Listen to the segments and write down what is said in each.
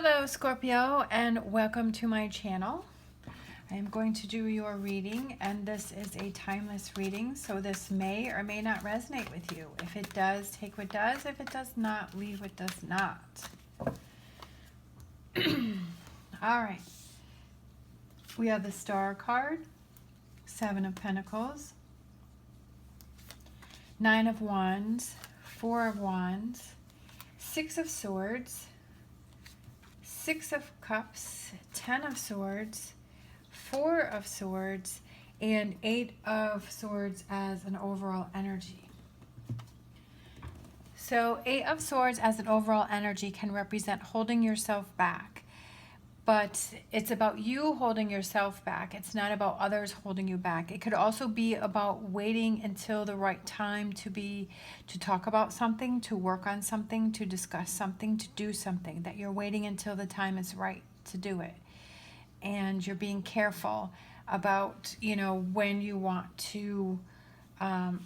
Hello Scorpio, and welcome to my channel. I am going to do your reading, and this is a timeless reading, so this may or may not resonate with you. If it does, take what does. If it does not, leave what does not. All right. We have the Star card, Seven of Pentacles, Nine of Wands, Four of Wands, Six of Swords, Six of Cups, Ten of Swords, Four of Swords, and Eight of Swords as an overall energy. So Eight of Swords as an overall energy can represent holding yourself back. But it's about you holding yourself back. It's not about others holding you back. It could also be about waiting until the right time to talk about something, to work on something, to discuss something, to do something, that you're waiting until the time is right to do it. And you're being careful about, when you want to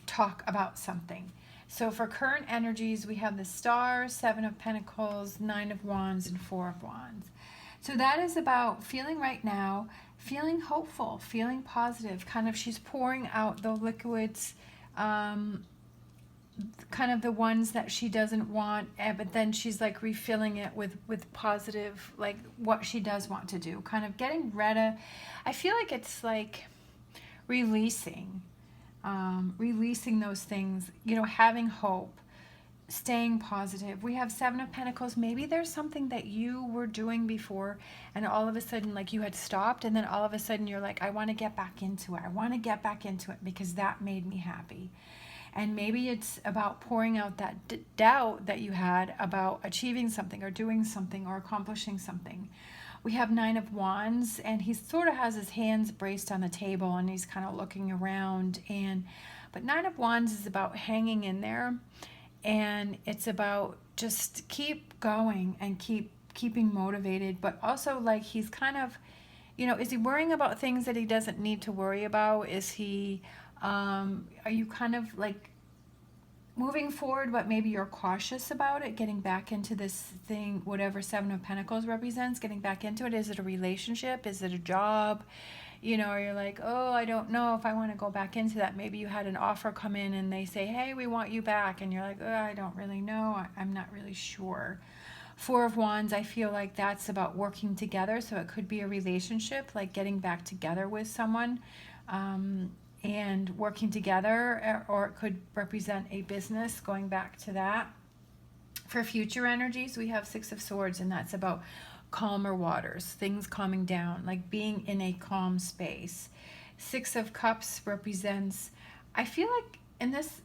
talk about something. So for current energies, we have the Star, Seven of Pentacles, Nine of Wands, and Four of Wands. So that is about feeling right now, feeling hopeful, feeling positive. Kind of she's pouring out the liquids, kind of the ones that she doesn't want, but then she's like refilling it with positive, like what she does want to do. Kind of getting rid of, I feel like it's like releasing those things, having hope. Staying positive. We have Seven of Pentacles. Maybe there's something that you were doing before and all of a sudden like you had stopped, and then all of a sudden you're like, I want to get back into it. I want to get back into it because that made me happy. And maybe it's about pouring out that doubt that you had about achieving something or doing something or accomplishing something. We have Nine of Wands, and he sort of has his hands braced on the table and he's kind of looking around. But Nine of Wands is about hanging in there. And it's about just keep going and keeping motivated, but also like he's kind of, is he worrying about things that he doesn't need to worry about? Is he, are you kind of like moving forward, but maybe you're cautious about it, getting back into this thing, whatever Seven of Pentacles represents, getting back into it? Is it a relationship? Is it a job? Or you're like, oh, I don't know if I want to go back into that. Maybe you had an offer come in and they say, hey, we want you back. And you're like, oh, I don't really know. I'm not really sure. Four of Wands, I feel like that's about working together. So it could be a relationship, like getting back together with someone and working together, or it could represent a business, going back to that. For future energies, we have Six of Swords, and that's about calmer waters, things calming down, like being in a calm space. Six of Cups represents, I feel like in this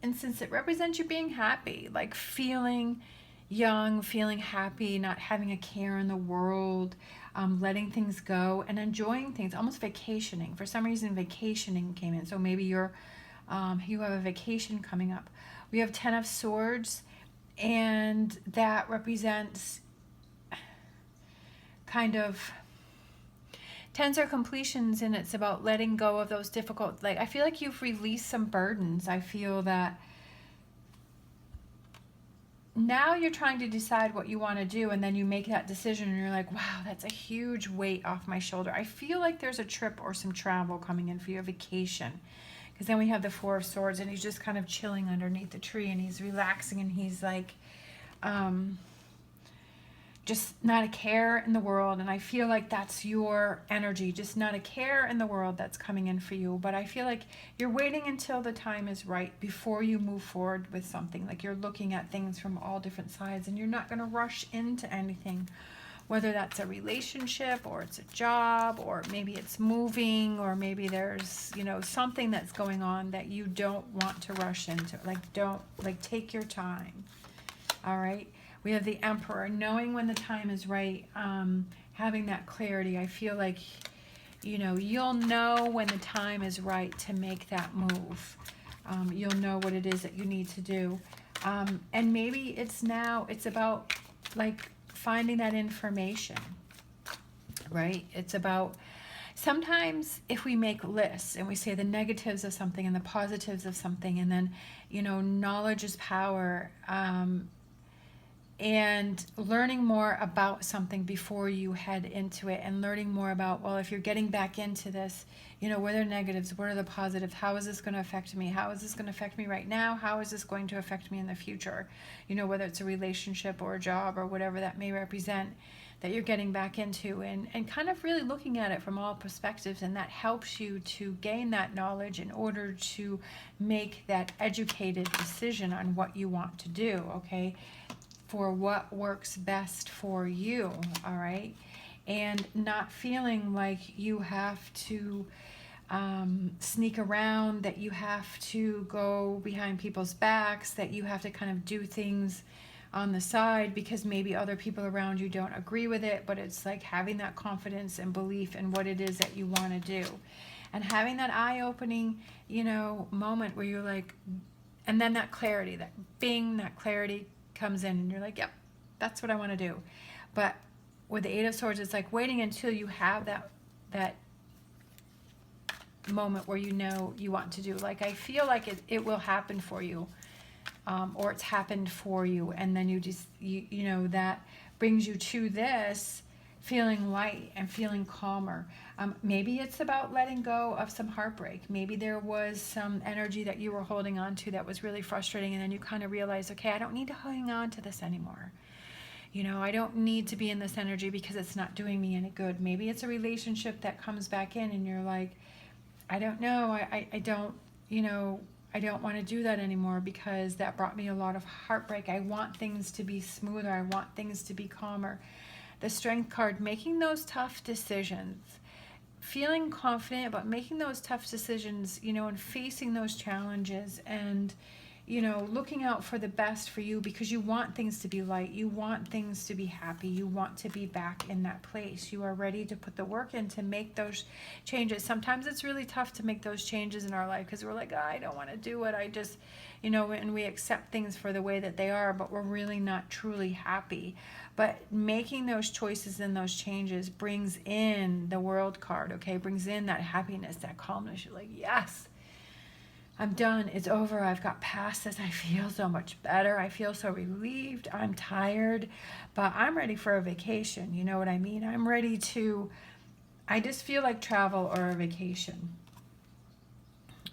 instance, it represents you being happy, like feeling young, feeling happy, not having a care in the world, letting things go and enjoying things, almost vacationing. For some reason, vacationing came in. So maybe you have a vacation coming up. We have Ten of Swords, and that represents kind of tens are completions, and it's about letting go of those difficult, like I feel like you've released some burdens. I feel that now you're trying to decide what you want to do, and then you make that decision and you're like, wow, that's a huge weight off my shoulder. I feel like there's a trip or some travel coming in for your vacation, because then we have the Four of Swords, and he's just kind of chilling underneath the tree and he's relaxing, and he's like just not a care in the world. And I feel like that's your energy, just not a care in the world that's coming in for you. But I feel like you're waiting until the time is right before you move forward with something. Like you're looking at things from all different sides, and you're not going to rush into anything, whether that's a relationship or it's a job, or maybe it's moving, or maybe there's, something that's going on that you don't want to rush into. Take your time. All right. We have the Emperor, knowing when the time is right, having that clarity. I feel like, you'll know when the time is right to make that move. You'll know what it is that you need to do. And maybe it's about like finding that information, right? It's about, sometimes if we make lists and we say the negatives of something and the positives of something, and then, knowledge is power. and learning more about something before you head into it, and learning more about, well, if you're getting back into this, you know, what are the negatives, what are the positives, how is this going to affect me, how is this going to affect me right now, how is this going to affect me in the future, you know, whether it's a relationship or a job or whatever that may represent that you're getting back into, and kind of really looking at it from all perspectives. And that helps you to gain that knowledge in order to make that educated decision on what you want to do, okay, for what works best for you, all right? And not feeling like you have to sneak around, that you have to go behind people's backs, that you have to kind of do things on the side because maybe other people around you don't agree with it. But it's like having that confidence and belief in what it is that you want to do, and having that eye-opening, you know, moment where you're like, and then that clarity, that bing, that clarity comes in, and you're like, yep, that's what I want to do. But with the Eight of Swords, it's like waiting until you have that moment where you know you want to do. Like, I feel like it will happen for you, or it's happened for you, and then you know, that brings you to this feeling light and feeling calmer. Maybe it's about letting go of some heartbreak. Maybe there was some energy that you were holding on to that was really frustrating, and then you kind of realize, okay, I don't need to hang on to this anymore. You know, I don't need to be in this energy because it's not doing me any good. Maybe it's a relationship that comes back in and you're like, I don't know, I don't, you know, I don't want to do that anymore because that brought me a lot of heartbreak. I want things to be smoother. I want things to be calmer. The Strength card, making those tough decisions, feeling confident about making those tough decisions, you know, and facing those challenges, and, you know, looking out for the best for you because you want things to be light. You want things to be happy. You want to be back in that place. You are ready to put the work in to make those changes. Sometimes it's really tough to make those changes in our life because we're like, oh, I don't want to do it. I just, you know, and we accept things for the way that they are, but we're really not truly happy. But making those choices and those changes brings in the World card, okay? Brings in that happiness, that calmness. You're like, yes, I'm done. It's over. I've got past this. I feel so much better. I feel so relieved. I'm tired, but I'm ready for a vacation. You know what I mean? I'm ready to, I just feel like travel or a vacation.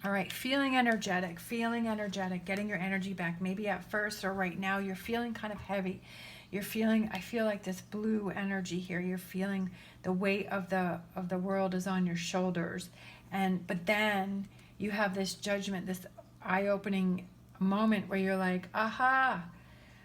All right, feeling energetic, getting your energy back. Maybe at first or right now you're feeling kind of heavy. You're feeling, I feel like this blue energy here. You're feeling the weight of the world is on your shoulders. But then you have this judgment, this eye-opening moment where you're like, aha,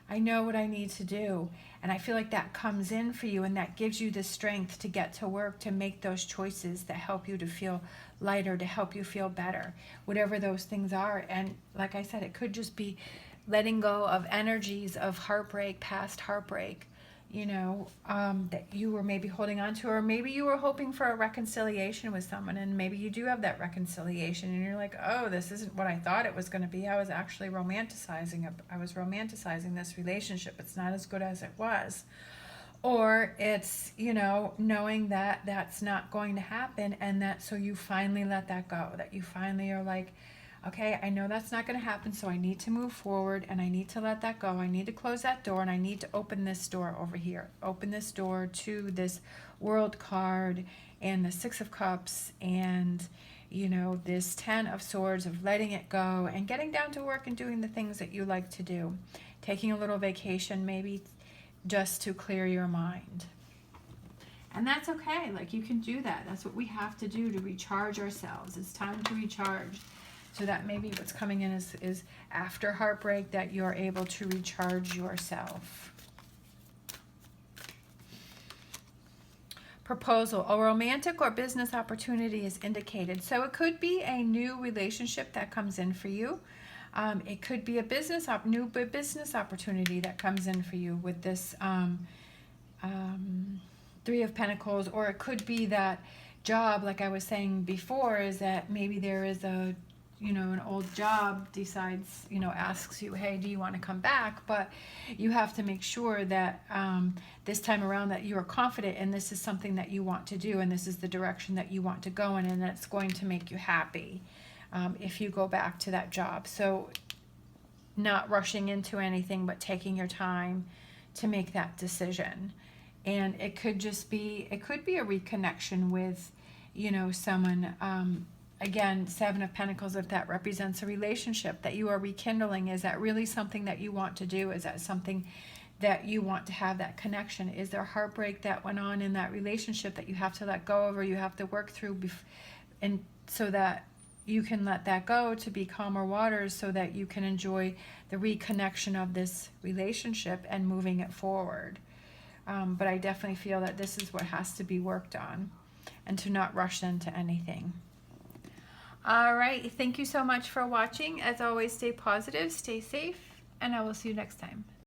I know what I need to do. And I feel like that comes in for you, and that gives you the strength to get to work, to make those choices that help you to feel lighter, to help you feel better, whatever those things are. And like I said, it could just be letting go of energies of heartbreak, past heartbreak, you know, that you were maybe holding on to, or maybe you were hoping for a reconciliation with someone, and maybe you do have that reconciliation, and you're like, oh, this isn't what I thought it was going to be. I was actually romanticizing it. I was romanticizing this relationship. It's not as good as it was. Or it's, you know, knowing that that's not going to happen, and that so you finally let that go, that you finally are like, okay, I know that's not going to happen, so I need to move forward, and I need to let that go. I need to close that door, and I need to open this door over here. Open this door to this World card and the Six of Cups and, you know, this Ten of Swords, of letting it go and getting down to work and doing the things that you like to do. Taking a little vacation maybe just to clear your mind. And that's okay. Like, you can do that. That's what we have to do to recharge ourselves. It's time to recharge. So that maybe what's coming in is after heartbreak, that you're able to recharge yourself. Proposal. A romantic or business opportunity is indicated. So it could be a new relationship that comes in for you. It could be a new business opportunity that comes in for you with this Three of Pentacles. Or it could be that job, like I was saying before, is that maybe there is a, you know, an old job decides, you know, asks you, hey, do you want to come back? But you have to make sure that this time around that you are confident and this is something that you want to do, and this is the direction that you want to go in, and that's going to make you happy if you go back to that job. So not rushing into anything, but taking your time to make that decision. And it could just be, it could be a reconnection with, you know, someone. Again, Seven of Pentacles, if that represents a relationship that you are rekindling, is that really something that you want to do? Is that something that you want to have, that connection? Is there heartbreak that went on in that relationship that you have to let go of, or you have to work through, and so that you can let that go to be calmer waters, so that you can enjoy the reconnection of this relationship and moving it forward? But I definitely feel that this is what has to be worked on, and to not rush into anything. All right, thank you so much for watching. As always, stay positive, stay safe, and I will see you next time.